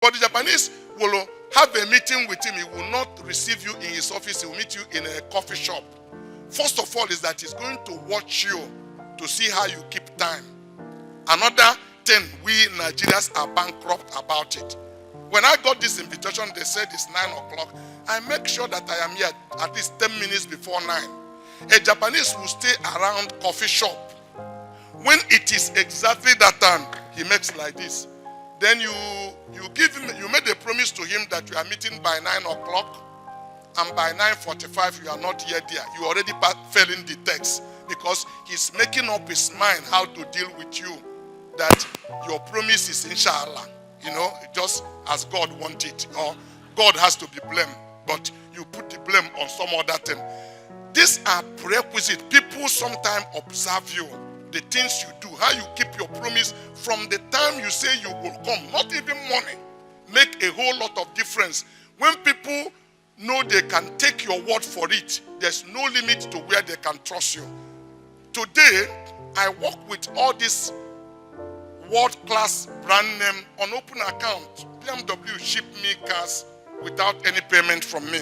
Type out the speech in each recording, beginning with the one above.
But the Japanese will have a meeting with him. He will not receive you in his office. He will meet you in a coffee shop. First of all is that he's going to watch you to see how you keep time. Another thing, we Nigerians are bankrupt about it. When I got this invitation, they said it's 9 o'clock. I make sure that I am here at least 10 minutes before 9. A Japanese will stay around coffee shop. When it is exactly that time, he makes like this. Then you give him, you made a promise to him that you are meeting by 9 o'clock, and by 9:45 you are not yet there. You already fell in the text because he's making up his mind how to deal with you. That your promise is inshallah, just as God wanted, or God has to be blamed, but you put the blame on some other thing. These are prerequisites. People sometimes observe you, the things you do, how you keep your promise from the time you say you will come, not even money, make a whole lot of difference. When people know they can take your word for it, there's no limit to where they can trust you. Today, I work with all these world-class brand name on open account. BMW ship me cars without any payment from me.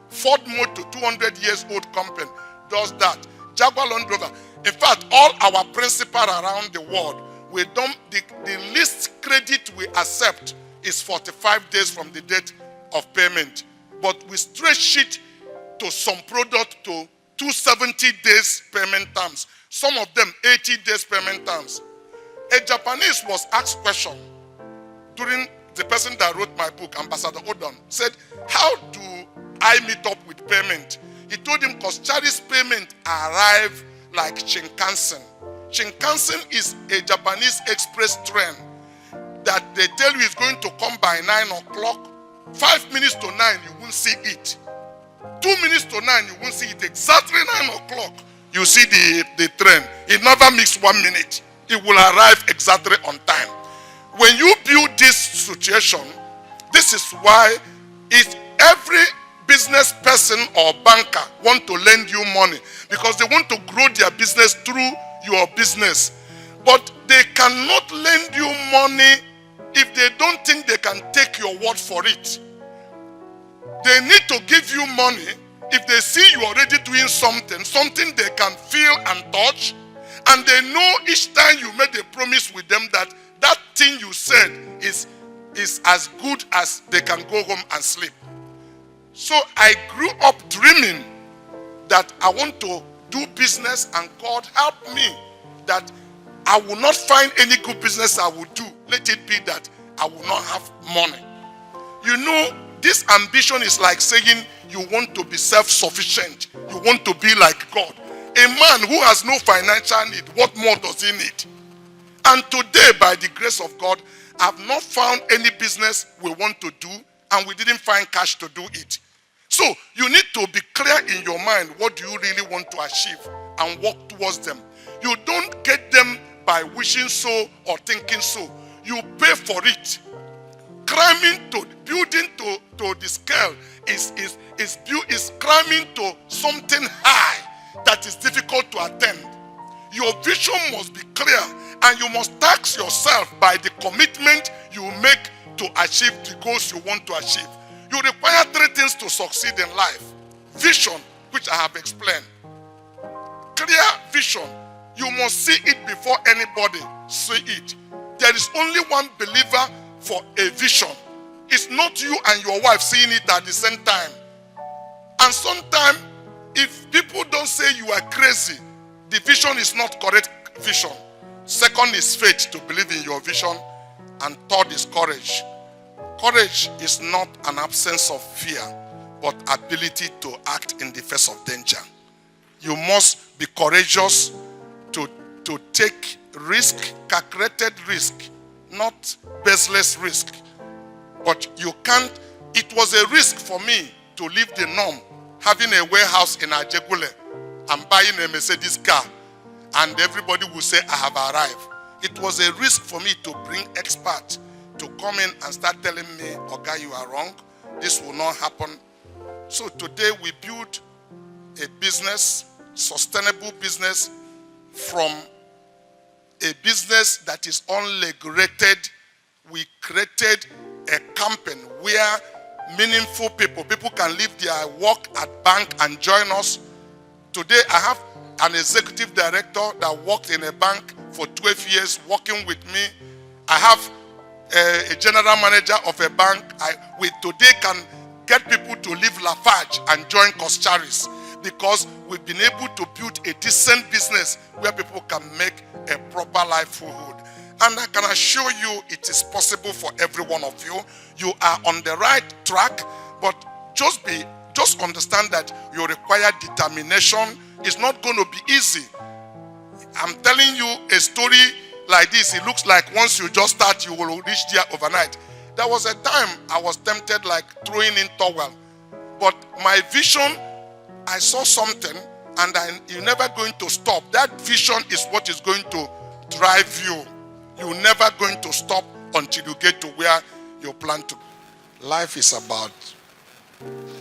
Ford Motor, 200 years old company, does that. Jaguar Land Rover. In fact, all our principal around the world, we don't, the least credit we accept is 45 days from the date of payment. But we stretch it to some product to 270 days payment terms. Some of them 80 days payment terms. A Japanese was asked question during the person that wrote my book, Ambassador Odon, said, how do I meet up with payment? He told him, because Chari's payment arrive like Shinkansen. Shinkansen is a Japanese express train that they tell you is going to come by 9 o'clock. 5 minutes to 9, you won't see it. 2 minutes to 9, you won't see it. Exactly 9 o'clock, you see the train. It never missed 1 minute. It will arrive exactly on time. When you build this situation, this is why every business person or banker want to lend you money, because they want to grow their business through your business. But they cannot lend you money if they don't think they can take your word for it. They need to give you money if they see you already doing something they can feel and touch, and they know each time you made a promise with them that that thing you said is as good as they can go home and sleep. So I grew up dreaming that I want to do business, and God helped me that I will not find any good business I will do. Let it be that I will not have money. You know, this ambition is like saying you want to be self-sufficient. You want to be like God. A man who has no financial need, what more does he need? And today, by the grace of God, I've not found any business we want to do, and we didn't find cash to do it. So you need to be clear in your mind, what do you really want to achieve, and work towards them. You don't get them by wishing so or thinking so. You pay for it. Building to the scale is climbing to something high that is difficult to attain. Your vision must be clear, and you must tax yourself by the commitment you make to achieve the goals you want to achieve. You require 3 things to succeed in life. Vision, which I have explained. Clear vision. You must see it before anybody see it. There is only one believer for a vision. It's not you and your wife seeing it at the same time. And sometimes, if people don't say you are crazy, the vision is not correct vision. Second is faith, to believe in your vision. And third is courage. Courage is not an absence of fear, but ability to act in the face of danger. You must be courageous to take risk, calculated risk, not baseless risk. But you can't. It was a risk for me to leave the norm, having a warehouse in Ajegule and buying a Mercedes car, and everybody will say I have arrived. It was a risk for me to bring experts to come in and start telling me, "Oga, you are wrong. This will not happen." So today we build a business, sustainable business, from a business that is unregulated. We created a campaign where meaningful people can leave their work at bank and join us. Today, I have an executive director that worked in a bank for 12 years working with me. I have a general manager of a bank. We today can get people to leave Lafarge and join Coscharis because we've been able to build a decent business where people can make a proper livelihood. And I can assure you it is possible for every one of you. You are on the right track, but just understand that you require determination. It's not going to be easy. I'm telling you a story like this. It looks like once you just start, you will reach there overnight. There was a time I was tempted like throwing in towel. But my vision, I saw something and you're never going to stop. That vision is what is going to drive you. You're never going to stop until you get to where you plan to. Life is about,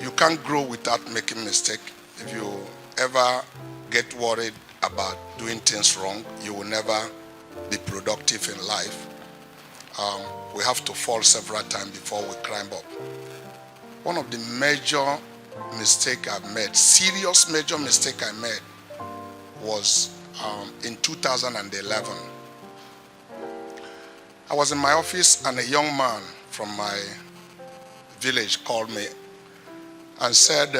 you can't grow without making mistakes. If you ever get worried about doing things wrong, you will never be productive in life. We have to fall several times before we climb up. One of the major mistakes I've made, serious major mistake I made, was in 2011. I was in my office and a young man from my village called me and said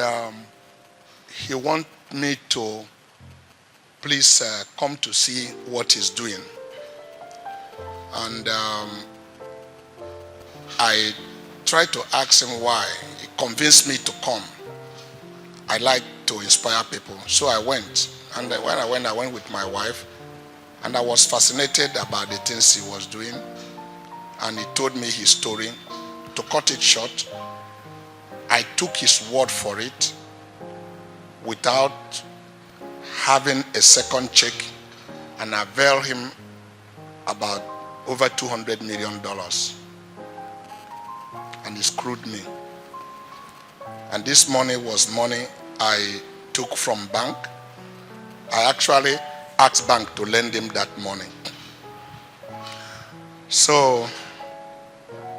he wants me to please come to see what he's doing. And I tried to ask him why. He convinced me to come. I like to inspire people. So I went. And when I went with my wife. And I was fascinated about the things he was doing. And he told me his story. To cut it short, I took his word for it without having a second check, and availed him about over $200 million. And he screwed me. And this money was money I took from bank. I actually asked bank to lend him that money. So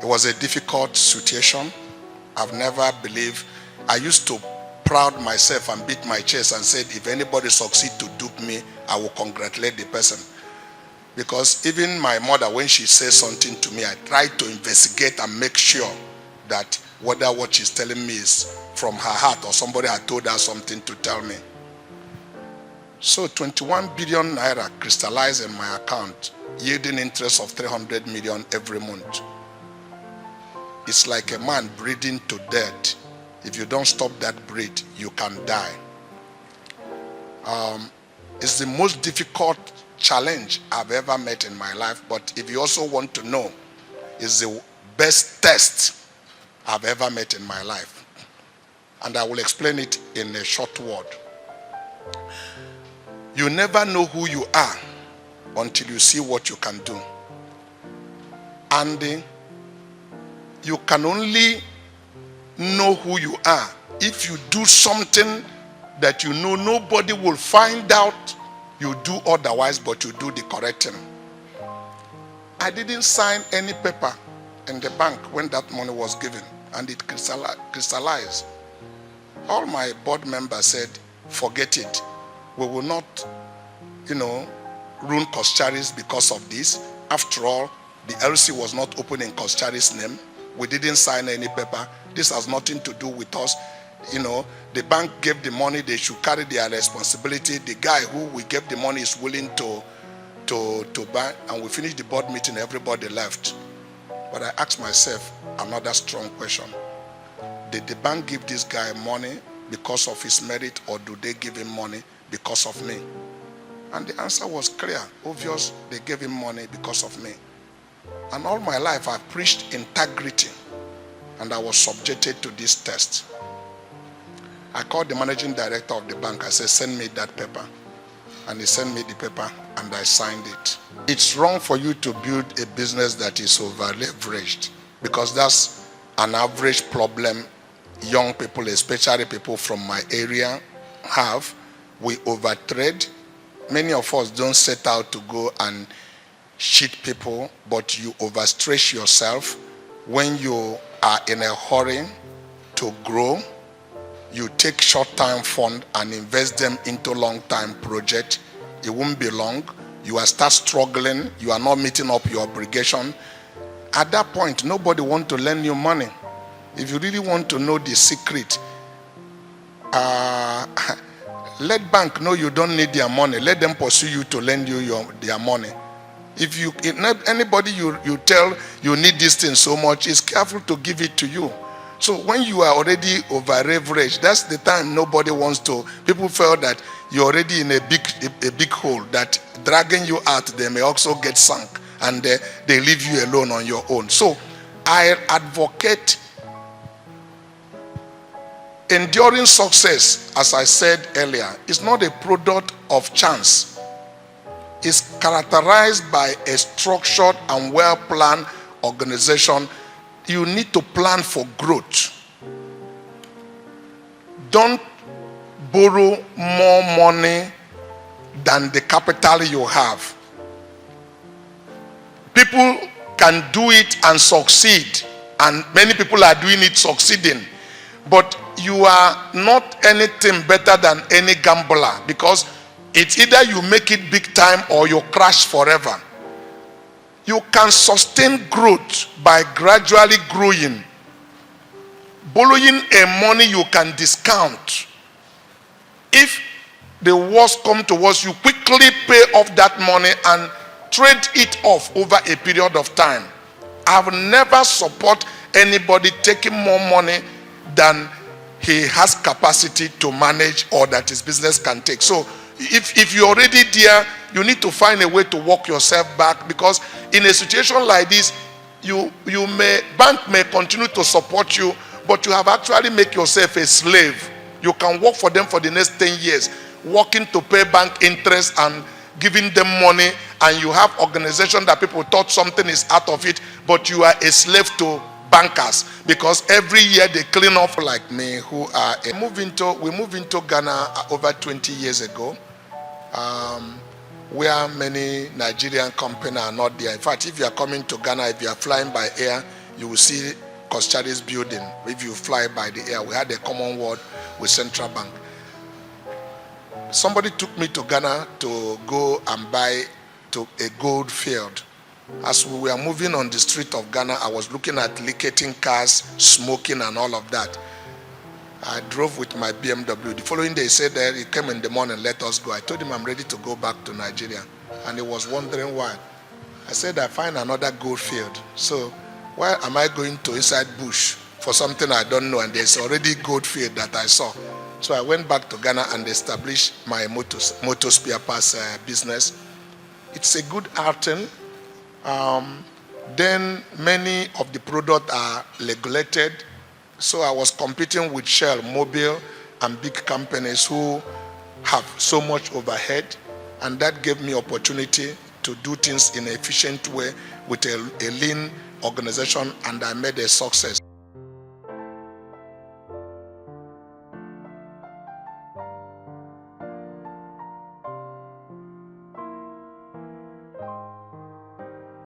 it was a difficult situation. I've never believed. I used to proud myself and beat my chest and said, if anybody succeed to dupe me, I will congratulate the person. Because even my mother, when she says something to me, I try to investigate and make sure that whether what she's telling me is from her heart or somebody had told her something to tell me. So 21 billion naira crystallized in my account, yielding interest of 300 million every month. It's like a man breathing to death. If you don't stop that breath, you can die. It's the most difficult challenge I've ever met in my life, but if you also want to know, it's the best test I've ever met in my life. And I will explain it in a short word. You never know who you are until you see what you can do. And you can only know who you are if you do something that you know nobody will find out you do otherwise, but you do the correct thing. I didn't sign any paper in the bank when that money was given, and it crystallized. All my board members said, forget it. We will not, ruin Coscharis because of this. After all, the LC was not open in Coscharis' name. We didn't sign any paper. This has nothing to do with us. The bank gave the money, they should carry their responsibility. The guy who we gave the money is willing to buy, and we finished the board meeting, everybody left. But I asked myself another strong question. Did the bank give this guy money because of his merit, or do they give him money because of me? And the answer was clear, obvious. They gave him money because of me. And all my life I preached integrity, and I was subjected to this test. I called the managing director of the bank. I said, send me that paper. And he sent me the paper, and I signed it. It's wrong for you to build a business that is over-leveraged, because that's an average problem young people, especially people from my area, have. We overtrade. Many of us don't set out to go and cheat people, but you overstretch yourself. when you are in a hurry to grow, you take short-term fund and invest them into long-term project. It won't be long. You will start struggling. You are not meeting up your obligation. At that point, nobody wants to lend you money. If you really want to know the secret, let bank know you don't need their money. Let them pursue you to lend you their money. If anybody you tell you need this thing so much, is careful to give it to you. So when you are already over leveraged, that's the time nobody wants to. People feel that you're already in a big hole, that dragging you out, they may also get sunk, and they leave you alone on your own. So I advocate enduring success, as I said earlier, is not a product of chance. It's characterized by a structured and well-planned organization. You need to plan for growth. Don't borrow more money than the capital you have. People can do it and succeed, and many people are doing it succeeding, but you are not anything better than any gambler, because it's either you make it big time or you crash forever. You can sustain growth by gradually growing. Borrowing a money you can discount. If the worst comes to worst, you quickly pay off that money and trade it off over a period of time. I will never support anybody taking more money than he has capacity to manage or that his business can take. So if you're already there, you need to find a way to walk yourself back, because in a situation like this, bank may continue to support you, but you have actually made yourself a slave. You can work for them for the next 10 years, working to pay bank interest and giving them money, and you have organization that people thought something is out of it, but you are a slave to bankers, because every year they clean up. Like me, who are we moved into Ghana over 20 years ago, where many Nigerian companies are not there. In fact, if you are coming to Ghana, if you are flying by air, you will see Koschari's building. If you fly by the air, we had a common word with Central Bank. Somebody took me to Ghana to go and buy to a gold field. As we were moving on the street of Ghana, I was looking at liquidating cars, smoking and all of that. I drove with my BMW. The following day, he said that he came in the morning, let us go. I told him I'm ready to go back to Nigeria. And he was wondering why. I said, I find another gold field. So why am I going to inside bush for something I don't know? And there's already gold field that I saw. So I went back to Ghana and established my motor spare parts business. It's a good outing. Then many of the products are regulated. So I was competing with Shell, Mobil, and big companies who have so much overhead, and that gave me opportunity to do things in an efficient way with a lean organization, and I made a success.